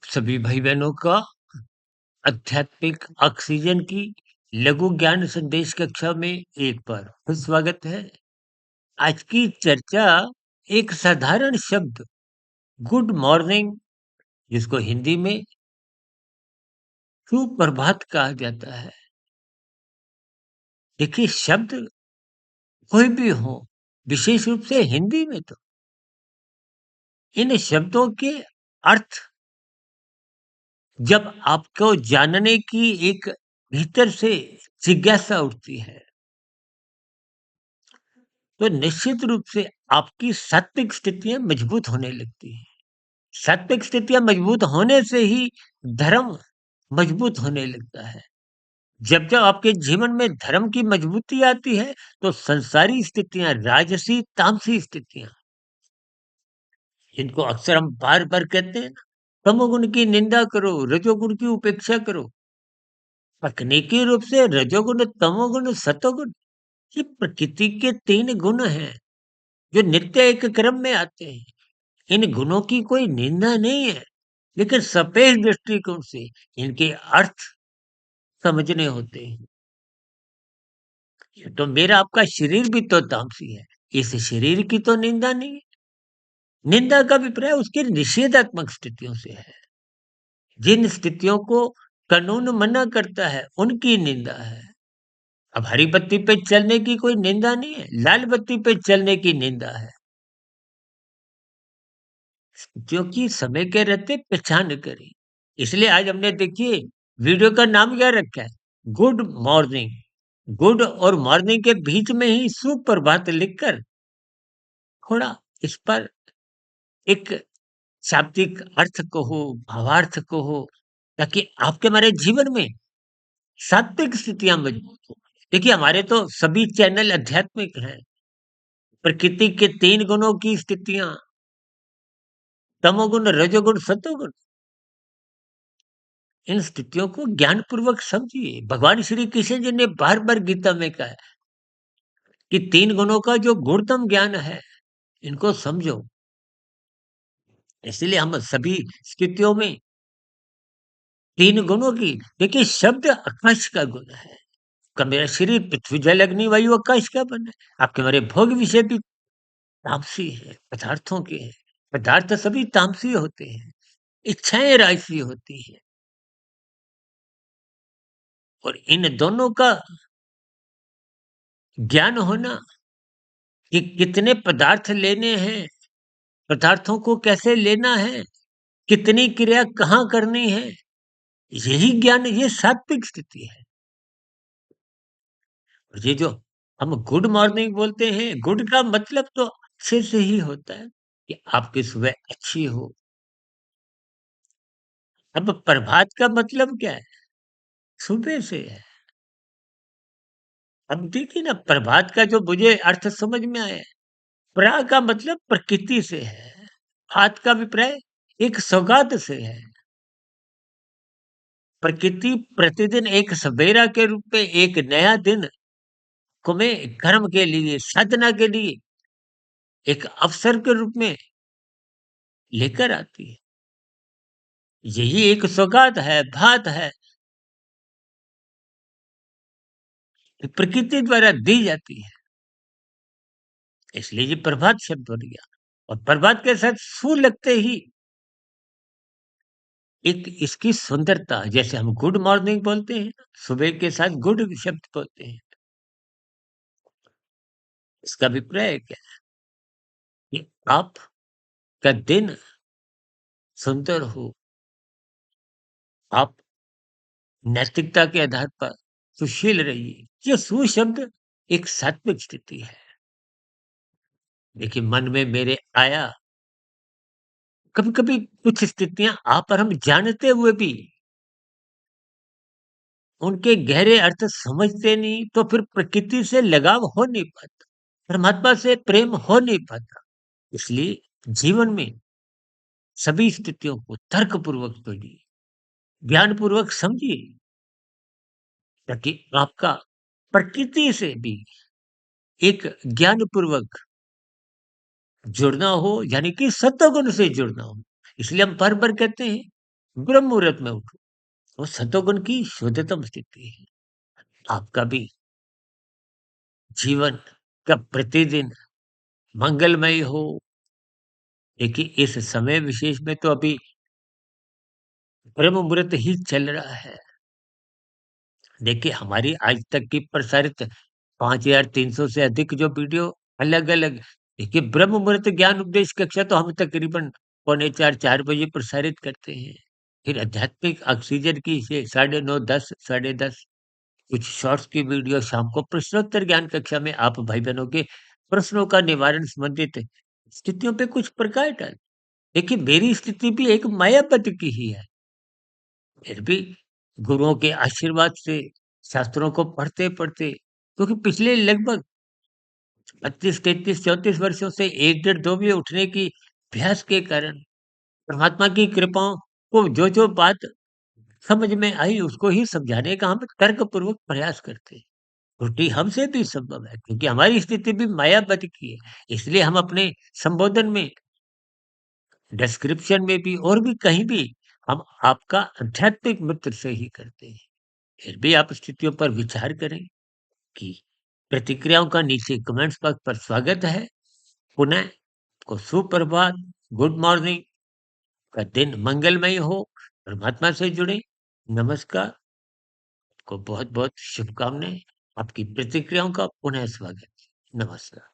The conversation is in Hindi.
आप सभी भाई बहनों का आध्यात्मिक ऑक्सीजन की लघु ज्ञान संदेश कक्षा में एक बार फिर स्वागत है। आज की चर्चा एक साधारण शब्द गुड मॉर्निंग, जिसको हिंदी में सुप्रभात कहा जाता है। देखिए, शब्द कोई भी हो, विशेष रूप से हिंदी में तो इन शब्दों के अर्थ जब आपको जानने की एक भीतर से जिज्ञासा उठती है, तो निश्चित रूप से आपकी सात्विक स्थितियां मजबूत होने लगती हैं। सात्विक स्थितियां मजबूत होने से ही धर्म मजबूत होने लगता है। जब जब आपके जीवन में धर्म की मजबूती आती है, तो संसारी स्थितियां, राजसी तामसी स्थितियां, जिनको अक्सर हम बार बार कहते हैं ना, तमोगुण की निंदा करो, रजोगुण की उपेक्षा करो। तकनीकी रूप से रजोगुण, तमोगुण, सतोगुण, ये प्रकृति के तीन गुण हैं जो नित्य एक क्रम में आते हैं। इन गुणों की कोई निंदा नहीं है, लेकिन सफेद दृष्टिकोण से इनके अर्थ समझने होते हैं। तो मेरा आपका शरीर भी तो तामसी है, इस शरीर की तो निंदा नहीं है। निंदा का अभिप्राय उसकी निषेधात्मक स्थितियों से है। जिन स्थितियों को कानून मना करता है, उनकी निंदा है। अब हरी बत्ती पे चलने की कोई निंदा नहीं है, लाल बत्ती पे चलने की निंदा है। जो कि समय के रहते पहचान करें। इसलिए आज हमने, देखिए, वीडियो का नाम क्या रखा है, गुड मॉर्निंग। गुड और मॉर्निंग के बीच में ही सुप्रभात लिखकर थोड़ा इस पर एक शाब्दिक अर्थ को हो, भावार्थ को हो, ताकि आपके हमारे जीवन में सात्विक स्थितियां मजबूत हो। देखिए, हमारे तो सभी चैनल आध्यात्मिक हैं। प्रकृति के तीन गुणों की स्थितियां, तमोगुण, रजोगुण, सतोगुण, इन स्थितियों को ज्ञान पूर्वक समझिए। भगवान श्री कृष्ण जी ने बार बार गीता में कहा है कि तीन गुणों का जो गुणतम ज्ञान है, इनको समझो। इसलिए हम सभी स्थितियों में तीन गुणों की, देखिए, शब्द आकाश का गुण है। का मेरा शरीर पृथ्वी जल अग्नि वायु आकाश का बना है। आपके हमारे भोग विषय भी तामसी है, पदार्थों के हैं। पदार्थ सभी तामसी होते हैं, इच्छाएं राजसी होती है। और इन दोनों का ज्ञान होना कि कितने पदार्थ लेने हैं, पदार्थों को कैसे लेना है, कितनी क्रिया कहाँ करनी है, यही ज्ञान, ये सात्विक स्थिति है। और ये जो हम गुड मॉर्निंग बोलते हैं, गुड का मतलब तो अच्छे से ही होता है कि आपकी सुबह अच्छी हो। अब प्रभात का मतलब क्या है? सुबह से है। अब देखिए ना, प्रभात का जो मुझे अर्थ समझ में आया है, प्रा का मतलब प्रकृति से है, भात का अभिप्राय एक सौगात से है। प्रकृति प्रतिदिन एक सवेरा के रूप में एक नया दिन को में कर्म के लिए, साधना के लिए एक अवसर के रूप में लेकर आती है। यही एक सौगात है, भात है, जो प्रकृति द्वारा दी जाती है। इसलिए ये प्रभात शब्द बन गया। और प्रभात के साथ सु लगते ही एक इसकी सुंदरता, जैसे हम गुड मॉर्निंग बोलते हैं, सुबह के साथ गुड शब्द बोलते हैं, इसका अभिप्राय क्या है कि आपका दिन सुंदर हो, आप नैतिकता के आधार पर सुशील रहिए। ये सु शब्द एक सात्विक स्थिति है। देखिए, मन में मेरे आया, कभी कभी कुछ स्थितियां आप और हम जानते हुए भी उनके गहरे अर्थ समझते नहीं, तो फिर प्रकृति से लगाव हो नहीं पाता, परमात्मा से प्रेम हो नहीं पाता। इसलिए जीवन में सभी स्थितियों को तर्कपूर्वक पढ़िए, ज्ञानपूर्वक समझिए, ताकि आपका प्रकृति से भी एक ज्ञानपूर्वक जुड़ना हो, यानी कि सत्वगुण से जुड़ना हो। इसलिए हम बार-बार कहते हैं ब्रह्म मुहूर्त में उठो। वो सतोगुण की शुद्धतम स्थिति है। आपका भी जीवन का प्रतिदिन मंगलमय हो। देखिए, इस समय विशेष में तो अभी ब्रह्म मुहूर्त ही चल रहा है। देखिए, हमारी आज तक की प्रसारित 5300 से अधिक जो वीडियो अलग-अलग, देखिए, ब्रह्म मुहूर्त ज्ञान उपदेश कक्षा तो हम तकरीबन पौने 4 बजे प्रसारित करते हैं। फिर आध्यात्मिक ऑक्सीजन की से साढ़े 9, 10, साढ़े 10, कुछ शॉर्ट्स की वीडियो शाम को प्रश्नोत्तर ज्ञान कक्षा में आप भाई-बहनों के प्रश्नों का निवारण संबंधित स्थितियों पे कुछ प्रकाश डाल। देखिए, मेरी स्थिति भी एक मायापति की ही है। फिर भी गुरुओं के आशीर्वाद से शास्त्रों को पढ़ते-पढ़ते, क्योंकि पिछले लगभग 32, 33, 34 वर्षों से 1 डेढ़ 2 बजे उठने की अभ्यास के कारण परमात्मा की कृपाओं को जो-जो बात समझ में आई उसको ही समझाने का हम तर्कपूर्वक प्रयास करते हैं। त्रुटि हमसे भी संभव है क्योंकि हमारी स्थिति भी मायावती की है। इसलिए हम अपने संबोधन में, डिस्क्रिप्शन में भी और भी कहीं भी हम आपका आध्यात्मिक मित्र से ही करते हैं। फिर भी आप स्थितियों पर विचार करें कि प्रतिक्रियाओं का नीचे कमेंट्स बॉक्स पर स्वागत है। पुनः को सुप्रभात, गुड मॉर्निंग, का दिन मंगलमय हो, परमात्मा से जुड़े। नमस्कार, आपको बहुत-बहुत शुभकामनाएँ। आपकी प्रतिक्रियाओं का पुनः स्वागत। नमस्कार।